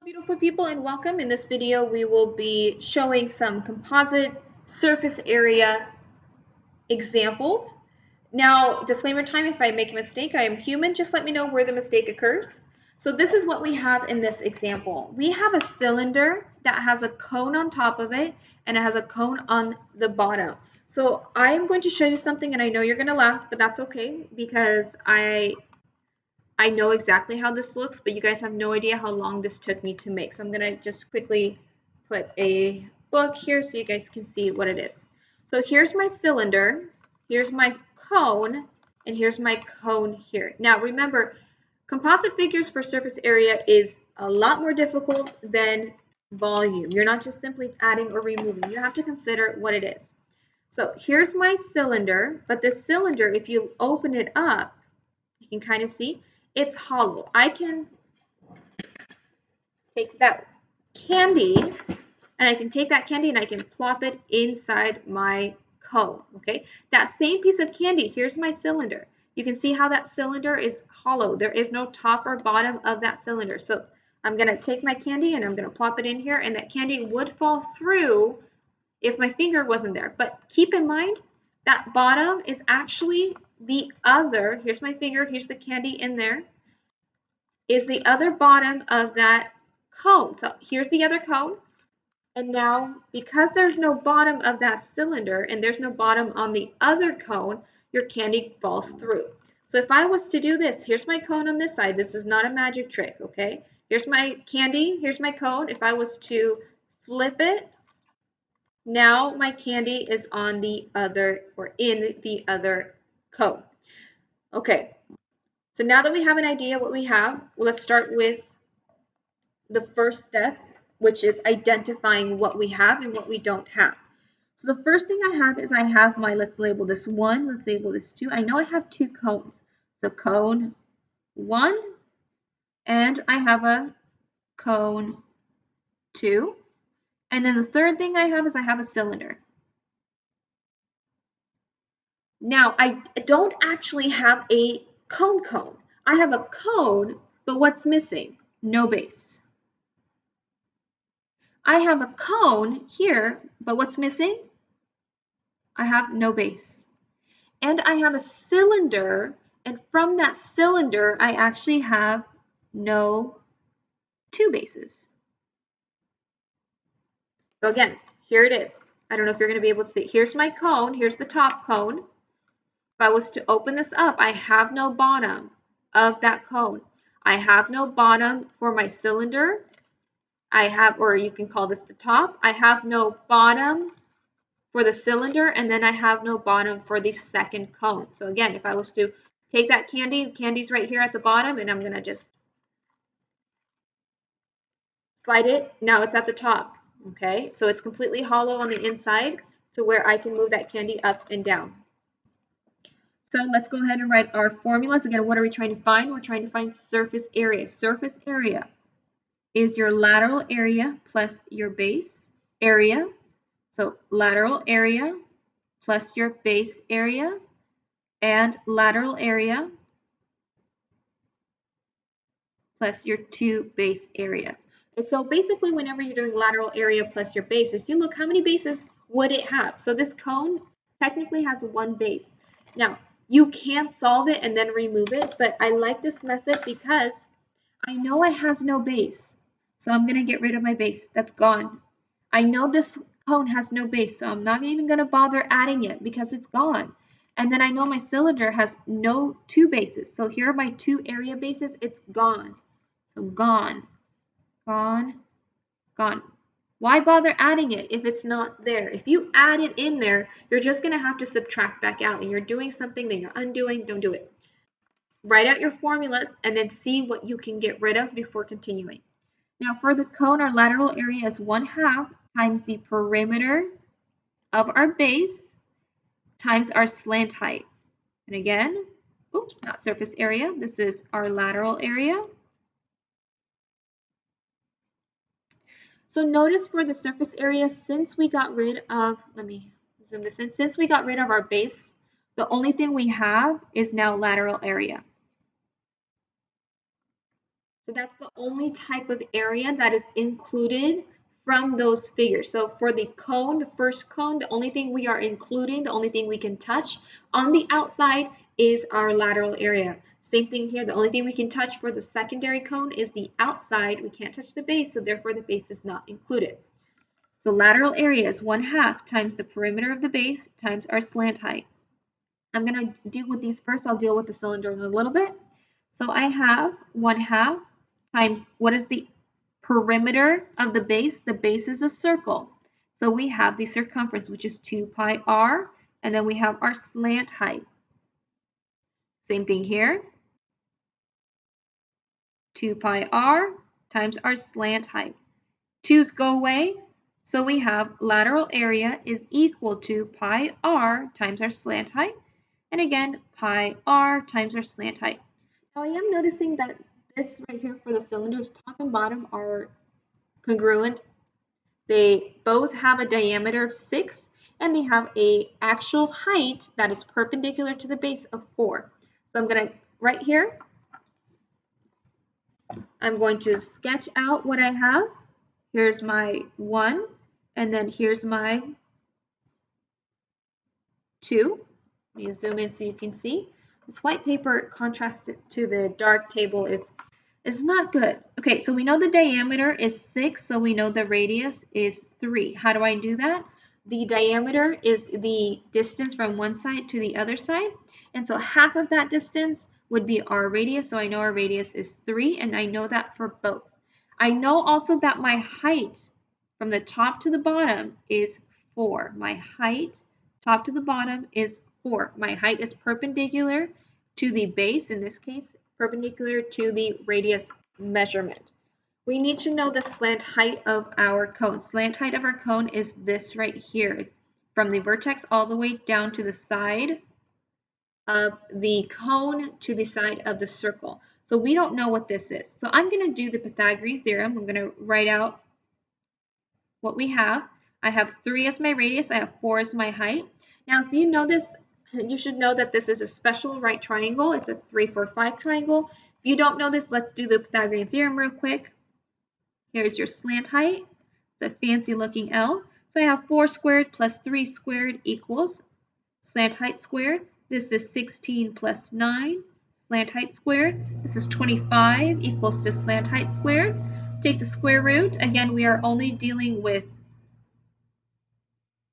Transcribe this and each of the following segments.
Beautiful people, and welcome. In this video we will be showing some composite surface area examples. Now, disclaimer time, if I make a mistake, I am human. Just let me know where the mistake occurs. So this is what we have in this example. We have a cylinder that has a cone on top of it and it has a cone on the bottom. So I am going to show you something, and I know you're going to laugh, but that's okay because I know exactly how this looks, but you guys have no idea how long this took me to make. So I'm going to just quickly put a book here so you guys can see what it is. So here's my cylinder, here's my cone, and here's my cone here. Now remember, composite figures for surface area is a lot more difficult than volume. You're not just simply adding or removing. You have to consider what it is. So here's my cylinder, but this cylinder, if you open it up, you can kind of see, it's hollow. I can take that candy and I can take that candy and I can plop it inside my cone, okay? That same piece of candy, here's my cylinder. You can see how that cylinder is hollow. There is no top or bottom of that cylinder. So I'm going to take my candy and I'm going to plop it in here, and that candy would fall through if my finger wasn't there. But keep in mind that bottom is actually the other, here's my finger, here's the candy in there, is the other bottom of that cone. So here's the other cone. And now, because there's no bottom of that cylinder and there's no bottom on the other cone, your candy falls through. So if I was to do this, here's my cone on this side. This is not a magic trick, okay? Here's my candy, here's my cone. If I was to flip it, now my candy is on the other, or in the other cone. Okay, so now that we have an idea what we have, let's start with the first step, which is identifying what we have and what we don't have. So the first thing I have is I have my, let's label this 1, let's label this 2. I know I have 2 cones. So cone 1, and I have a cone 2. And then the third thing I have is I have a cylinder. Now, I don't actually have a cone. I have a cone, but what's missing? No base. I have a cone here, but what's missing? I have no base. And I have a cylinder, and from that cylinder, I actually have no 2 bases. So again, here it is. I don't know if you're going to be able to see. Here's my cone. Here's the top cone. If I was to open this up, I have no bottom of that cone. I have no bottom for my cylinder. I have, or you can call this the top. I have no bottom for the cylinder, and then I have no bottom for the second cone. So again, if I was to take that candy's right here at the bottom, and I'm going to just slide it. Now it's at the top, okay? So it's completely hollow on the inside to where I can move that candy up and down. So let's go ahead and write our formulas. Again, what are we trying to find? We're trying to find surface area. Surface area is your lateral area plus your base area. So lateral area plus your base area, and lateral area plus your 2 base areas. And so basically, whenever you're doing lateral area plus your bases, you look how many bases would it have. So this cone technically has 1 base. Now, you can solve it and then remove it, but I like this method because I know it has no base. So I'm going to get rid of my base. That's gone. I know this cone has no base, so I'm not even going to bother adding it because it's gone. And then I know my cylinder has no 2 bases. So here are my 2 area bases. It's gone. So gone, gone, gone. Why bother adding it if it's not there? If you add it in there, you're just going to have to subtract back out, and you're doing something that you're undoing. Don't do it. Write out your formulas and then see what you can get rid of before continuing. Now for the cone, our lateral area is 1/2 times the perimeter of our base times our slant height. And again, oops, not surface area. This is our lateral area. So notice for the surface area, since we got rid of, let me zoom this in, since we got rid of our base, the only thing we have is now lateral area. So that's the only type of area that is included from those figures. So for the cone, the first cone, the only thing we are including, the only thing we can touch on the outside is our lateral area. Same thing here, the only thing we can touch for the secondary cone is the outside. We can't touch the base, so therefore the base is not included. So lateral area is 1/2 times the perimeter of the base times our slant height. I'm going to deal with these first. I'll deal with the cylinder in a little bit. So I have 1/2 times, what is the perimeter of the base? The base is a circle. So we have the circumference, which is 2 pi r, and then we have our slant height. Same thing here. 2 pi r times our slant height. 2's go away, so we have lateral area is equal to pi r times our slant height, and again, pi r times our slant height. Now I am noticing that this right here for the cylinders, top and bottom are congruent. They both have a diameter of 6, and they have a actual height that is perpendicular to the base of 4. So I'm going to, right here, I'm going to sketch out what I have. Here's my 1, and then here's my 2. Let me zoom in so you can see. This white paper contrasted to the dark table is not good. Okay, so we know the diameter is 6, so we know the radius is 3. How do I do that? The diameter is the distance from one side to the other side, and so half of that distance would be our radius, so I know our radius is 3, and I know that for both. I know also that my height from the top to the bottom is 4. My height, top to the bottom, is 4. My height is perpendicular to the base, in this case, perpendicular to the radius measurement. We need to know the slant height of our cone. Slant height of our cone is this right here, from the vertex all the way down to the side of the cone to the side of the circle. So we don't know what this is. So I'm going to do the Pythagorean theorem. I'm going to write out what we have. I have 3 as my radius. I have 4 as my height. Now, if you know this, you should know that this is a special right triangle. It's a 3, 4, 5 triangle. If you don't know this, let's do the Pythagorean theorem real quick. Here's your slant height. It's a fancy looking L. So I have 4 squared plus 3 squared equals slant height squared. This is 16 plus 9, slant height squared. This is 25 equals to slant height squared. Take the square root. Again, we are only dealing with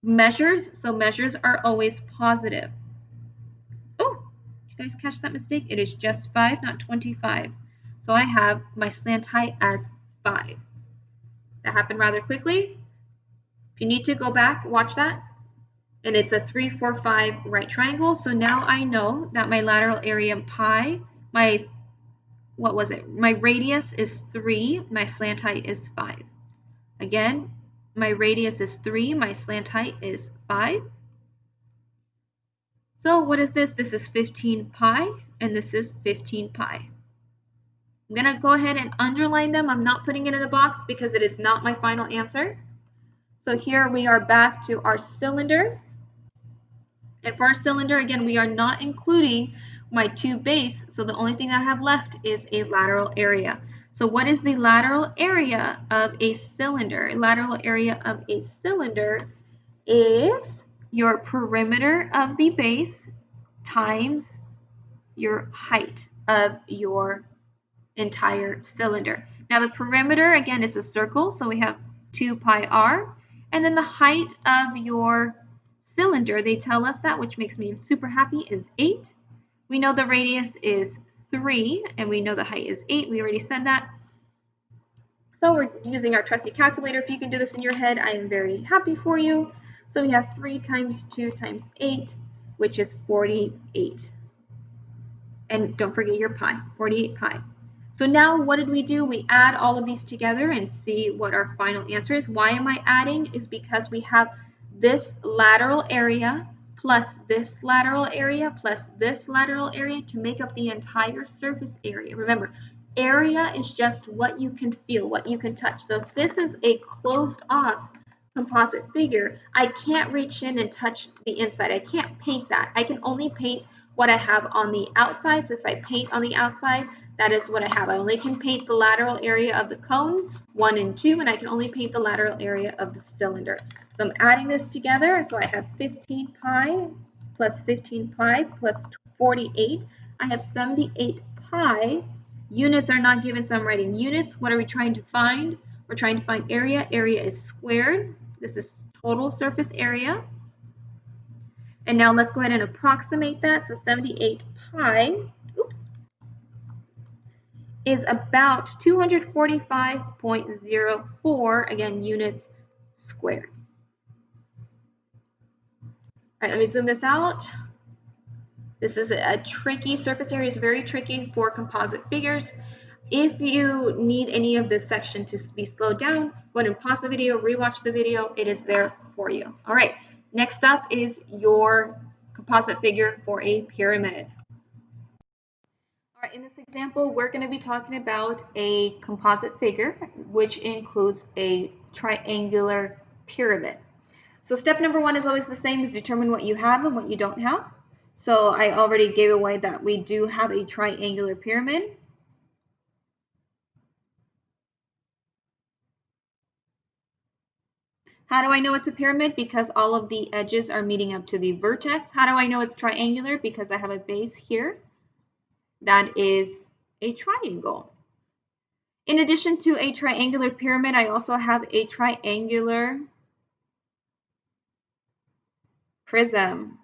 measures, so measures are always positive. Oh, did you guys catch that mistake? It is just 5, not 25. So I have my slant height as 5. That happened rather quickly. If you need to go back, watch that. And it's a 3, 4, 5 right triangle. So now I know that my lateral area pi, my radius is 3, my slant height is 5. Again, my radius is 3, my slant height is 5. So what is this? This is 15 pi, and this is 15 pi. I'm going to go ahead and underline them. I'm not putting it in a box because it is not my final answer. So here we are back to our cylinder. And for our cylinder, again, we are not including my 2 base, so the only thing I have left is a lateral area. So what is the lateral area of a cylinder? Lateral area of a cylinder is your perimeter of the base times your height of your entire cylinder. Now the perimeter, again, is a circle, so we have 2 pi r, and then the height of your cylinder, they tell us that, which makes me super happy, is 8. We know the radius is 3, and we know the height is 8. We already said that. So we're using our trusty calculator. If you can do this in your head, I am very happy for you. So we have 3 times 2 times 8, which is 48. And don't forget your pi, 48 pi. So now what did we do? We add all of these together and see what our final answer is. Why am I adding? Is because we have this lateral area plus this lateral area plus this lateral area to make up the entire surface area. Remember, area is just what you can feel, what you can touch. So if this is a closed off composite figure, I can't reach in and touch the inside. I can't paint that. I can only paint what I have on the outside. So if I paint on the outside, that is what I have. I only can paint the lateral area of the cone, 1 and 2, and I can only paint the lateral area of the cylinder. So I'm adding this together, so I have 15 pi plus 15 pi plus 48. I have 78 pi. Units are not given, so I'm writing units. What are we trying to find? We're trying to find area. Area is squared. This is total surface area. And now let's go ahead and approximate that. So 78 pi, is about 245.04, again, units squared. All right, let me zoom this out. This is a tricky surface area. It's very tricky for composite figures. If you need any of this section to be slowed down, go ahead and pause the video, rewatch the video. It is there for you. All right, next up is your composite figure for a pyramid. All right, in this example, we're going to be talking about a composite figure, which includes a triangular pyramid. So step number 1 is always the same, is determine what you have and what you don't have. So I already gave away that we do have a triangular pyramid. How do I know it's a pyramid? Because all of the edges are meeting up to the vertex. How do I know it's triangular? Because I have a base here that is a triangle. In addition to a triangular pyramid, I also have a triangular prism.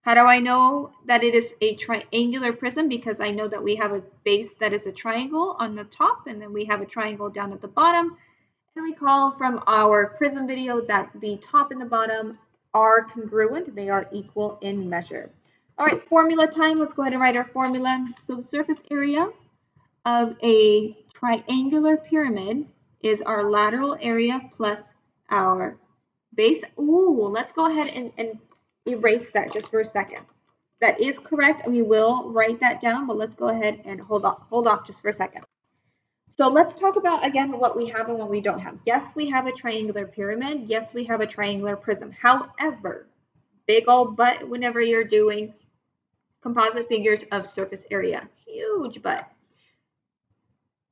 How do I know that it is a triangular prism? Because I know that we have a base that is a triangle on the top, and then we have a triangle down at the bottom. And recall from our prism video that the top and the bottom are congruent. They are equal in measure. All right, formula time. Let's go ahead and write our formula. So the surface area of a triangular pyramid is our lateral area plus our base. Ooh, let's go ahead and erase that just for a second. That is correct. We will write that down, but let's go ahead and hold off just for a second. So let's talk about, again, what we have and what we don't have. Yes, we have a triangular pyramid. Yes, we have a triangular prism. However, big old but whenever you're doing composite figures of surface area. Huge but.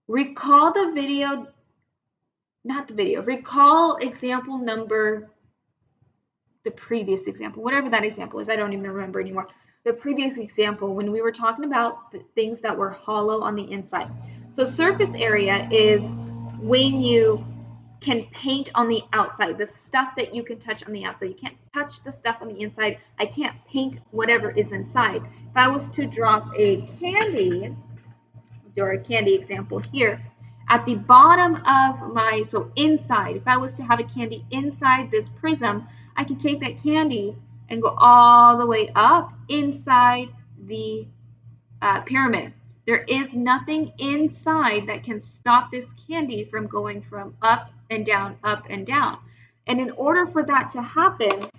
Recall the video, not the video, recall example number, the previous example, whatever that example is, I don't even remember anymore. The previous example when we were talking about the things that were hollow on the inside. So surface area is when you can paint on the outside, the stuff that you can touch on the outside. You can't touch the stuff on the inside. I can't paint whatever is inside. If I was to drop a candy, do our candy example here, at the bottom of my, so inside, if I was to have a candy inside this prism, I can take that candy and go all the way up inside the pyramid. There is nothing inside that can stop this candy from going from up and down, up and down. And in order for that to happen,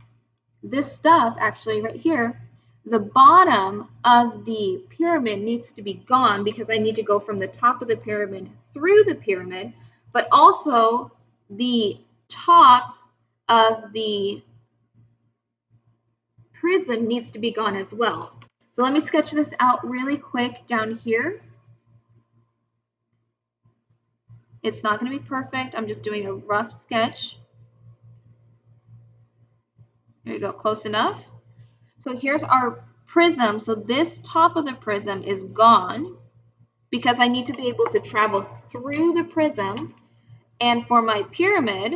this stuff actually right here, the bottom of the pyramid needs to be gone because I need to go from the top of the pyramid through the pyramid, but also the top of the prism needs to be gone as well. So let me sketch this out really quick down here. It's not going to be perfect. I'm just doing a rough sketch. There you go, close enough. So here's our prism. So this top of the prism is gone because I need to be able to travel through the prism. And for my pyramid,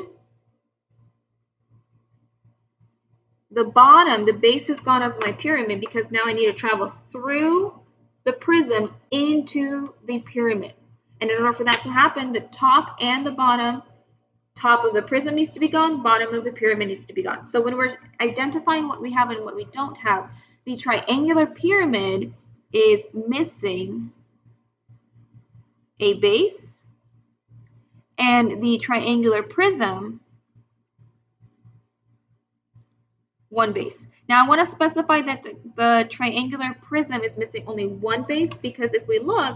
the bottom, the base is gone of my pyramid because now I need to travel through the prism into the pyramid. And in order for that to happen, the top and the bottom, top of the prism needs to be gone, bottom of the pyramid needs to be gone. So when we're identifying what we have and what we don't have, the triangular pyramid is missing a base, and the triangular prism, one base. Now I want to specify that the triangular prism is missing only one base because if we look,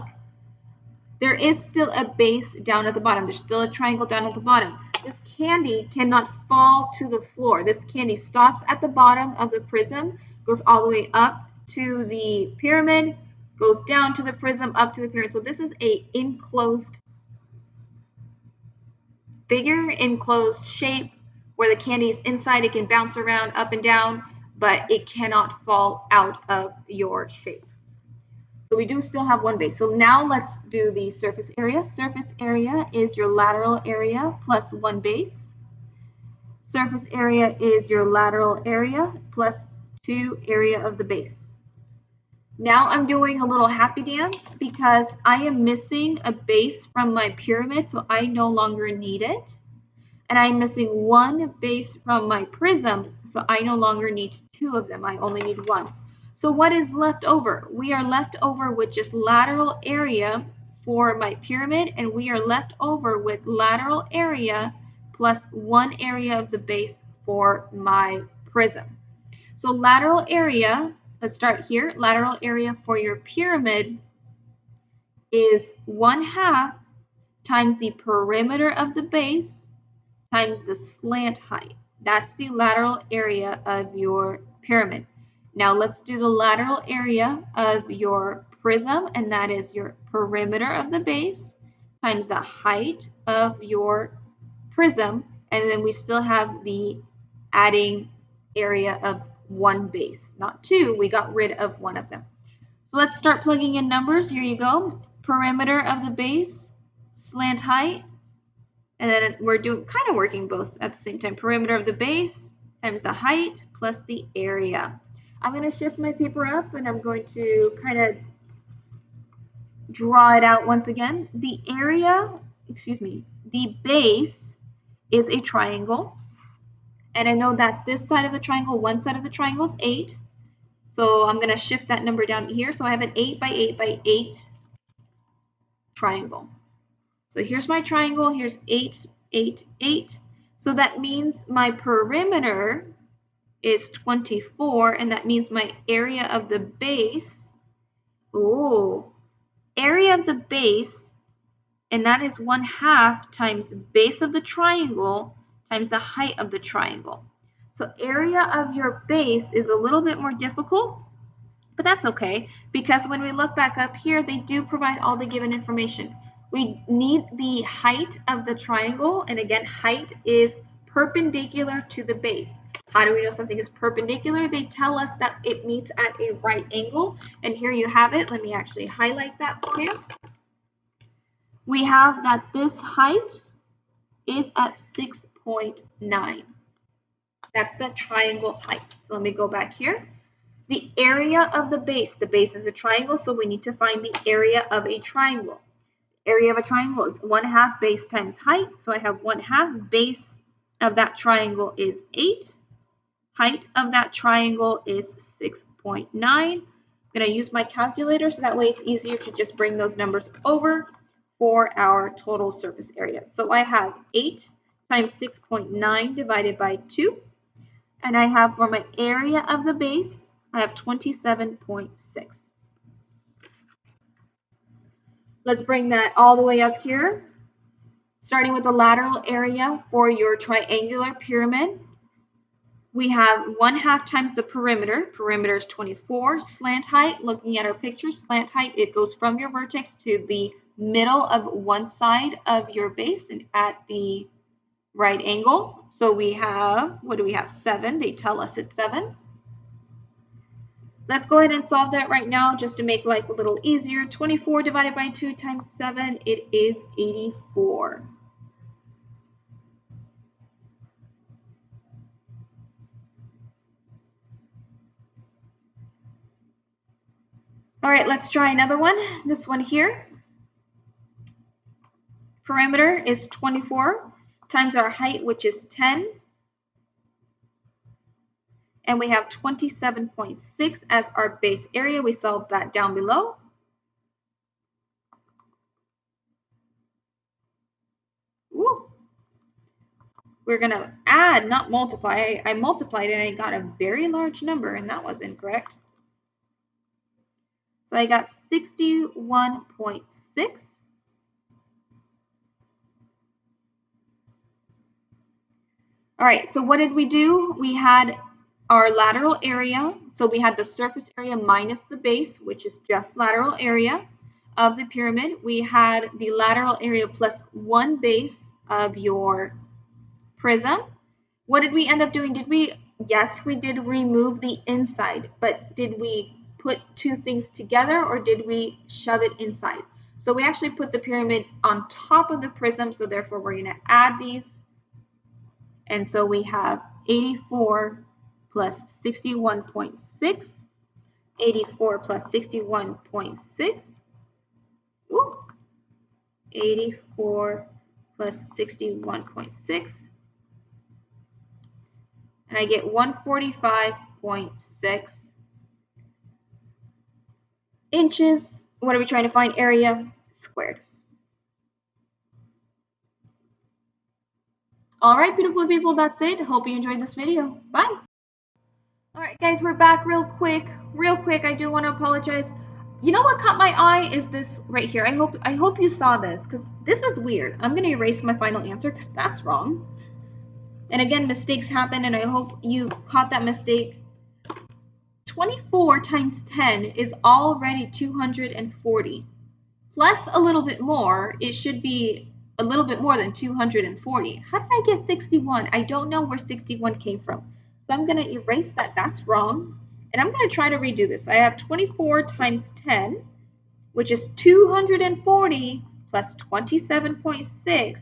there is still a base down at the bottom. There's still a triangle down at the bottom. This candy cannot fall to the floor. This candy stops at the bottom of the prism, goes all the way up to the pyramid, goes down to the prism, up to the pyramid. So this is a enclosed figure, enclosed shape where the candy is inside. It can bounce around up and down, but it cannot fall out of your shape. So we do still have one base. So now let's do the surface area. Surface area is your lateral area plus one base. Surface area is your lateral area plus 2 area of the base. Now I'm doing a little happy dance because I am missing a base from my pyramid, so I no longer need it. And I'm missing one base from my prism, so I no longer need 2 of them. I only need 1. So what is left over? We are left over with just lateral area for my pyramid, and we are left over with lateral area plus 1 area of the base for my prism. So lateral area, let's start here. Lateral area for your pyramid is 1/2 times the perimeter of the base times the slant height. That's the lateral area of your pyramid. Now let's do the lateral area of your prism, and that is your perimeter of the base times the height of your prism, and then we still have the adding area of 1 base, not 2. We got rid of 1 of them. So let's start plugging in numbers. Here you go. Perimeter of the base, slant height, and then we're kind of working both at the same time. Perimeter of the base times the height plus the area. I'm going to shift my paper up and I'm going to kind of draw it out once again. The base is a triangle. And I know that this side of the triangle, one side of the triangle is 8. So I'm going to shift that number down here. So I have an 8 by 8 by 8 triangle. So here's my triangle, here's 8, 8, 8. So that means my perimeter is 24, and that means my area of the base, area of the base, and that is 1/2 times base of the triangle times the height of the triangle. So area of your base is a little bit more difficult, but that's okay, because when we look back up here, they do provide all the given information. We need the height of the triangle, and again, height is perpendicular to the base. How do we know something is perpendicular? They tell us that it meets at a right angle, and here you have it. Let me actually highlight that for you. We have that this height is at 6.9. That's the triangle height. So let me go back here. The area of the base is a triangle, so we need to find the area of a triangle. Area of a triangle is 1/2 base times height, so I have 1/2 base of that triangle is 8. Height of that triangle is 6.9. I'm going to use my calculator so that way it's easier to just bring those numbers over for our total surface area. So I have 8 times 6.9 divided by 2, and I have for my area of the base, I have 27.6. Let's bring that all the way up here, starting with the lateral area for your triangular pyramid. We have 1/2 times the perimeter. Perimeter is 24. Slant height, looking at our picture, slant height, it goes from your vertex to the middle of one side of your base and at the right angle. So we have, what do we have? 7. They tell us it's 7. Let's go ahead and solve that right now just to make life a little easier. 24 divided by 2 times 7, it is 84. All right, let's try another one. This one here. Perimeter is 24 times our height, which is 10. And we have 27.6 as our base area. We solved that down below. Woo. We're going to add, not multiply. I multiplied and I got a very large number, and that was incorrect. So I got 61.6. All right, so what did we do? We had our lateral area So we had the surface area minus the base, which is just lateral area of the pyramid. We had the lateral area plus one base of your prism. What did we end up doing? Yes, we did remove the inside, but did we put two things together or did we shove it inside? So we actually put the pyramid on top of the prism, so therefore we're going to add these. And so we have 84 plus 61.6, 84 plus 61.6, 84 plus 61.6, and I get 145.6 inches. What are we trying to find? Area squared. All right, beautiful people, that's it. Hope you enjoyed this video. Bye. All right, guys, we're back real quick. Real quick, I do want to apologize. You know what caught my eye is this right here. I hope you saw this because this is weird. I'm going to erase my final answer because that's wrong. And again, mistakes happen, and I hope you caught that mistake. 24 times 10 is already 240. Plus a little bit more, it should be a little bit more than 240. How did I get 61? I don't know where 61 came from. So I'm going to erase that. That's wrong. And I'm going to try to redo this. I have 24 times 10, which is 240 plus 27.6.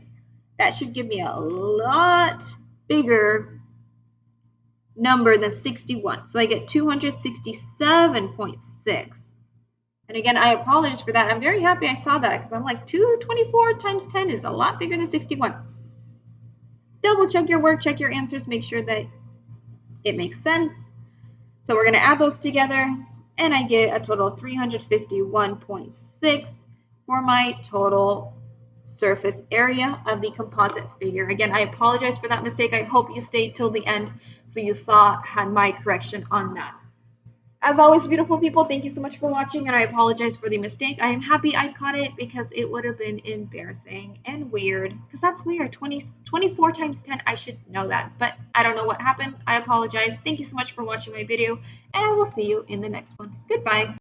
That should give me a lot bigger number than 61. So I get 267.6. And again, I apologize for that. I'm very happy I saw that because I'm like 224 times 10 is a lot bigger than 61. Double check your work, check your answers, make sure that it makes sense. So we're going to add those together and I get a total of 351.6 for my total surface area of the composite figure. Again, I apologize for that mistake. I hope you stayed till the end so you had my correction on that. As always, beautiful people, thank you so much for watching, and I apologize for the mistake. I am happy I caught it because it would have been embarrassing and weird, because that's weird. 24 times 10, I should know that, but I don't know what happened. I apologize. Thank you so much for watching my video, and I will see you in the next one. Goodbye.